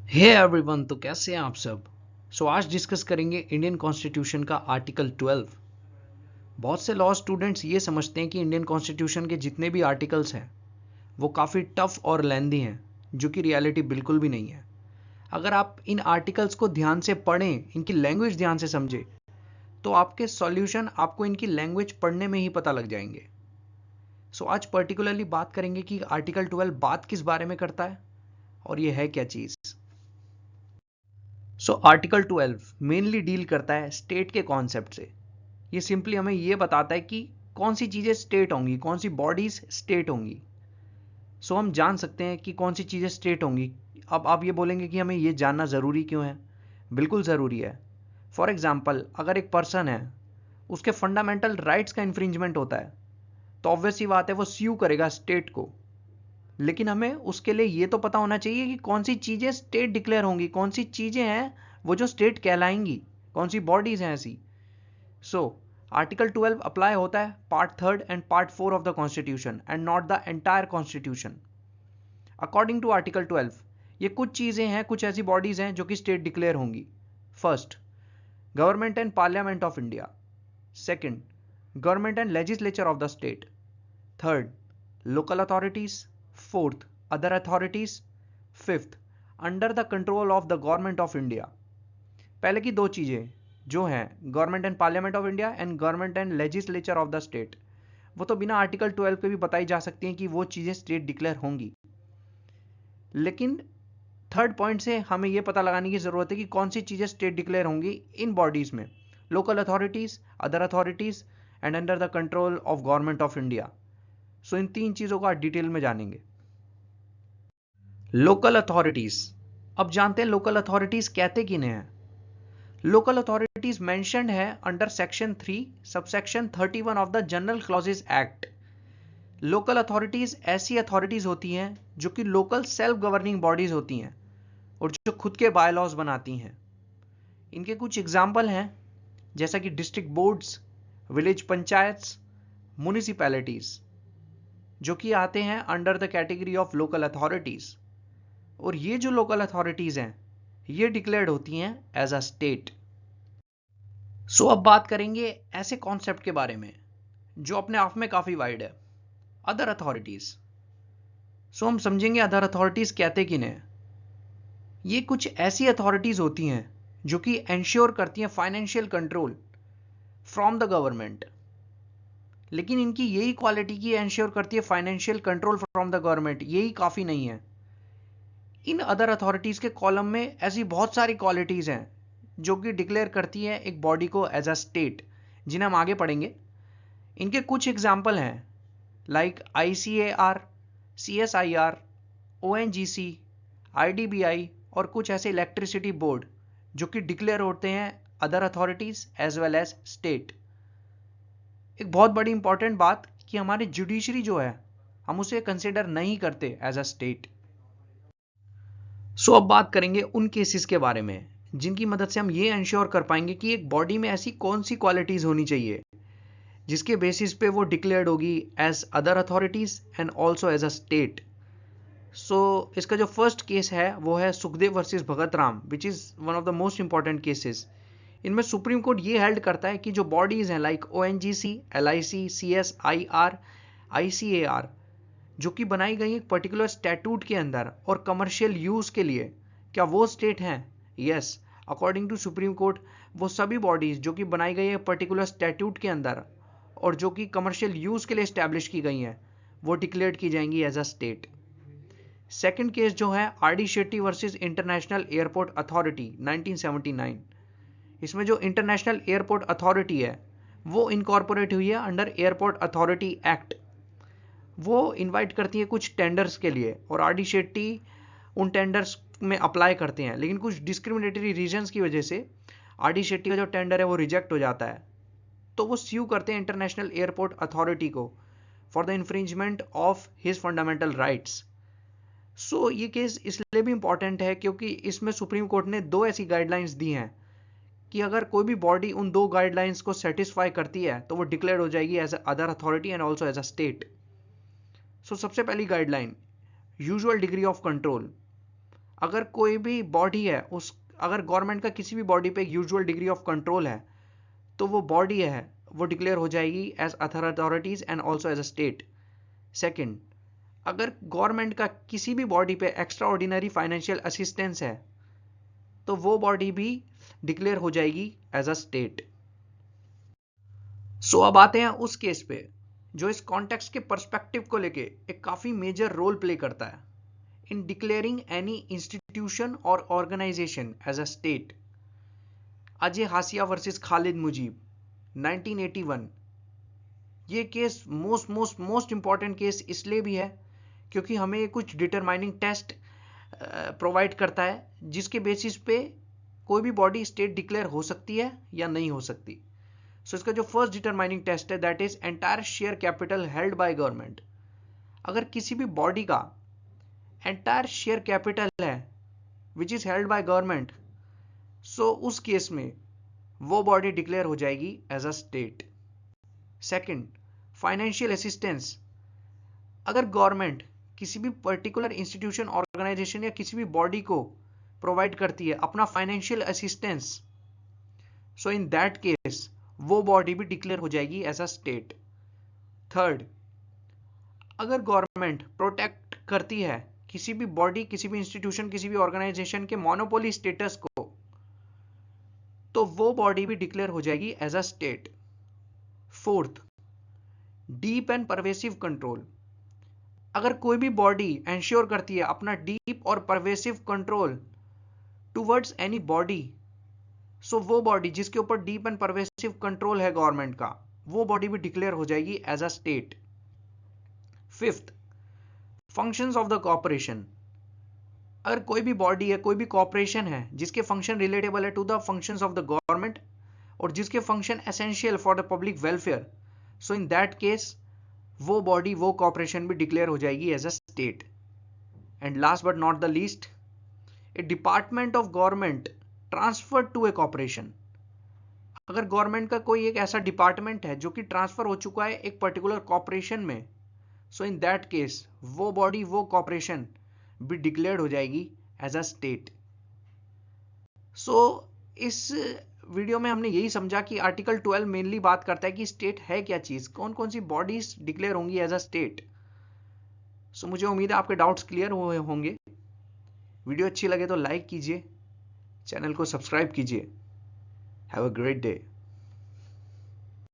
Hey everyone, तो कैसे हैं आप सब। आज डिस्कस करेंगे इंडियन कॉन्स्टिट्यूशन का आर्टिकल 12। बहुत से लॉ स्टूडेंट्स ये समझते हैं कि इंडियन कॉन्स्टिट्यूशन के जितने भी आर्टिकल्स हैं वो काफ़ी टफ और लेंदी हैं, जो कि रियलिटी बिल्कुल भी नहीं है। अगर आप इन आर्टिकल्स को ध्यान से पढ़ें, इनकी लैंग्वेज ध्यान से समझें, तो आपके सॉल्यूशन आपको इनकी लैंग्वेज पढ़ने में ही पता लग जाएंगे। आज पर्टिकुलरली बात करेंगे कि आर्टिकल 12 बात किस बारे में करता है और ये है क्या चीज़। आर्टिकल 12 मेनली डील करता है स्टेट के कॉन्सेप्ट से। ये सिंपली हमें ये बताता है कि कौन सी चीज़ें स्टेट होंगी, कौन सी बॉडीज स्टेट होंगी। हम जान सकते हैं कि कौन सी चीज़ें स्टेट होंगी। अब आप ये बोलेंगे कि हमें ये जानना ज़रूरी क्यों है। बिल्कुल ज़रूरी है। फॉर एग्जाम्पल, अगर एक पर्सन है, उसके फंडामेंटल राइट्स का इन्फ्रिंजमेंट होता है, तो ऑब्वियस सी बात है वो स्यू करेगा स्टेट को। लेकिन हमें उसके लिए ये तो पता होना चाहिए कि कौन सी चीज़ें स्टेट डिक्लेयर होंगी, कौन सी चीज़ें हैं वो जो स्टेट कहलाएंगी, कौन सी बॉडीज हैं ऐसी। आर्टिकल 12 अप्लाई होता है part 3 and part 4 of the constitution and not the entire constitution. According to article 12 ये कुछ चीज़ें हैं, कुछ ऐसी बॉडीज हैं जो कि स्टेट डिक्लेयर होंगी। First, government and parliament of India. Second, government and legislature of the state. Third, local authorities. Fourth, other authorities. Fifth, under the control of the government of India. पहले की दो चीज़ें जो हैं, government and parliament of India and government and legislature of the state, वो तो बिना article 12 के भी बताई जा सकती हैं कि वो चीज़ें स्टेट डिक्लेयर होंगी। लेकिन थर्ड पॉइंट से हमें ये पता लगाने की ज़रूरत है कि कौन सी चीज़ें स्टेट डिक्लेयर होंगी इन बॉडीज़ में। Local authorities, other authorities and under the control of government of India. इन तीन चीज़ों को आज डिटेल में जानेंगे। Local authorities. अब जानते हैं लोकल अथॉरिटीज़ कहते किन्हें हैं। लोकल अथॉरिटीज मेंशन्ड है under section 3 subsection 31 of the General Clauses Act. Local authorities ऐसी अथॉरिटीज होती हैं जो कि लोकल सेल्फ गवर्निंग बॉडीज होती हैं और जो खुद के बायलॉज बनाती हैं। इनके कुछ एग्जाम्पल हैं, जैसा कि district boards, village panchayats, municipalities, जो कि आते हैं under the category of local authorities. और ये जो लोकल अथॉरिटीज हैं ये डिक्लेयर्ड होती हैं एज अ स्टेट। अब बात करेंगे ऐसे कॉन्सेप्ट के बारे में जो अपने आप में काफी वाइड है, अदर अथॉरिटीज। हम समझेंगे अदर अथॉरिटीज कहते किन्हें। ये कुछ ऐसी अथॉरिटीज होती हैं जो कि एंश्योर करती हैं financial control from the government. लेकिन इनकी यही क्वालिटी की एंश्योर करती है financial control from the government, यही काफी नहीं है। इन अदर अथॉरिटीज के कॉलम में ऐसी बहुत सारी क्वालिटीज हैं जो कि डिक्लेयर करती है एक बॉडी को एज अ स्टेट, जिन्हें हम आगे पढ़ेंगे। इनके कुछ एग्जाम्पल हैं like ICAR, CSIR, ONGC, IDBI और कुछ ऐसे इलेक्ट्रिसिटी बोर्ड जो कि डिक्लेयर होते हैं other authorities as well as state. एक बहुत बड़ी इंपॉर्टेंट बात कि हमारी जुडिशरी जो है हम उसे कंसिडर नहीं करते एज अ स्टेट। अब बात करेंगे उन केसेस के बारे में जिनकी मदद से हम ये इंश्योर कर पाएंगे कि एक बॉडी में ऐसी कौन सी क्वालिटीज होनी चाहिए जिसके बेसिस पे वो डिक्लेयर्ड होगी as other authorities and also as a state. इसका जो फर्स्ट केस है वो है Sukhdev versus Bhagat Ram, which is one of the most important cases. इनमें सुप्रीम कोर्ट ये हेल्ड करता है कि जो बॉडीज हैं like ONGC, LIC, CSIR, ICAR, जो कि बनाई गई एक पर्टिकुलर स्टैट्यूट के अंदर और कमर्शियल यूज के लिए, क्या वो स्टेट हैं? Yes, according to supreme court वो सभी बॉडीज जो कि बनाई गई है पर्टिकुलर स्टैट्यूट के अंदर और जो कि कमर्शियल यूज के लिए स्टैब्लिश की गई हैं वो डिक्लेयर की जाएंगी as a state. Second case जो है RD Shetty versus international airport authority 1979। इसमें जो इंटरनेशनल एयरपोर्ट अथॉरिटी है वो इनकॉर्पोरेट हुई है अंडर एयरपोर्ट अथॉरिटी एक्ट। वो इनवाइट करती है कुछ टेंडर्स के लिए और RD शेट्टी उन टेंडर्स में अप्लाई करते हैं, लेकिन कुछ डिस्क्रिमिनेटरी रीजंस की वजह से RD शेट्टी का जो टेंडर है वो रिजेक्ट हो जाता है। तो वो स्यू करते हैं इंटरनेशनल एयरपोर्ट अथॉरिटी को for the infringement of his fundamental rights. ये केस इसलिए भी इंपॉर्टेंट है क्योंकि इसमें सुप्रीम कोर्ट ने दो ऐसी गाइडलाइंस दी हैं कि अगर कोई भी बॉडी उन दो गाइडलाइंस को सेटिस्फाई करती है तो वो डिक्लेयर हो जाएगी as other authority and also as a state. सबसे पहली guideline, usual degree of control. अगर कोई भी बॉडी है अगर गवर्नमेंट का किसी भी बॉडी पे यूजुअल डिग्री ऑफ कंट्रोल है तो वो बॉडी है वो डिक्लेयर हो जाएगी as authorities and also as a state. Second, अगर गवर्नमेंट का किसी भी बॉडी पे एक्स्ट्रा ऑर्डिनरी फाइनेंशियल असिस्टेंस है तो वो बॉडी भी डिक्लेयर हो जाएगी एज अ स्टेट। सो अब आते हैं उस केस पे जो इस कॉन्टेक्स्ट के पर्सपेक्टिव को लेके एक काफी मेजर रोल प्ले करता है इन डिक्लेयरिंग एनी इंस्टीट्यूशन और organization as a state. Ajay Hasia versus Khalid Mujib 1981। ये केस मोस्ट इंपॉर्टेंट केस इसलिए भी है क्योंकि हमें कुछ डिटरमाइनिंग टेस्ट प्रोवाइड करता है जिसके बेसिस पे कोई भी बॉडी स्टेट डिक्लेयर हो सकती है या नहीं हो सकती। सो इसका जो फर्स्ट डिटरमाइनिंग टेस्ट है that is entire share capital held by government. अगर किसी भी बॉडी का एंटायर शेयर कैपिटल है which is held by government, so उस केस में वो बॉडी डिक्लेयर हो जाएगी as a state. Second, financial assistance. अगर गवर्नमेंट किसी भी पर्टिकुलर इंस्टीट्यूशन ऑर्गेनाइजेशन या किसी भी बॉडी को प्रोवाइड करती है अपना financial assistance, so in that case वो बॉडी भी डिक्लेयर हो जाएगी एज अ स्टेट। थर्ड, अगर गवर्नमेंट प्रोटेक्ट करती है किसी भी बॉडी किसी भी इंस्टीट्यूशन किसी भी ऑर्गेनाइजेशन के मोनोपोली स्टेटस को तो वो बॉडी भी डिक्लेयर हो जाएगी as a state. Fourth, deep and pervasive control. अगर कोई भी बॉडी एंश्योर करती है अपना डीप और pervasive control towards any body, so वो बॉडी जिसके ऊपर डीप एंड परवेसिव कंट्रोल है गवर्नमेंट का वो बॉडी भी डिक्लेयर हो जाएगी as a state. Fifth, functions of the corporation. अगर कोई भी बॉडी है कोई भी कॉर्पोरेशन है जिसके फंक्शन रिलेटेबल है to the functions of the government और जिसके function essential for the public welfare, so in that case वो बॉडी वो कॉर्पोरेशन भी डिक्लेयर हो जाएगी as a state. And last but not the least, a department of government transfer to a corporation. अगर government का कोई एक ऐसा डिपार्टमेंट है जो कि ट्रांसफर हो चुका है एक पर्टिकुलर कॉर्पोरेशन में, सो इन दैट केस वो बॉडी वो कॉर्पोरेशन भी डिक्लेयर्ड हो जाएगी एज अ स्टेट। सो इस वीडियो में हमने यही समझा कि आर्टिकल 12 मेनली बात करता है कि स्टेट है क्या चीज, कौन कौन सी बॉडीज डिक्लेयर होंगी एज अ स्टेट। सो मुझे उम्मीद है आपके डाउट्स क्लियर हुए होंगे। वीडियो अच्छी लगे तो लाइक कीजिए, चैनल को सब्सक्राइब कीजिए। Have a great day.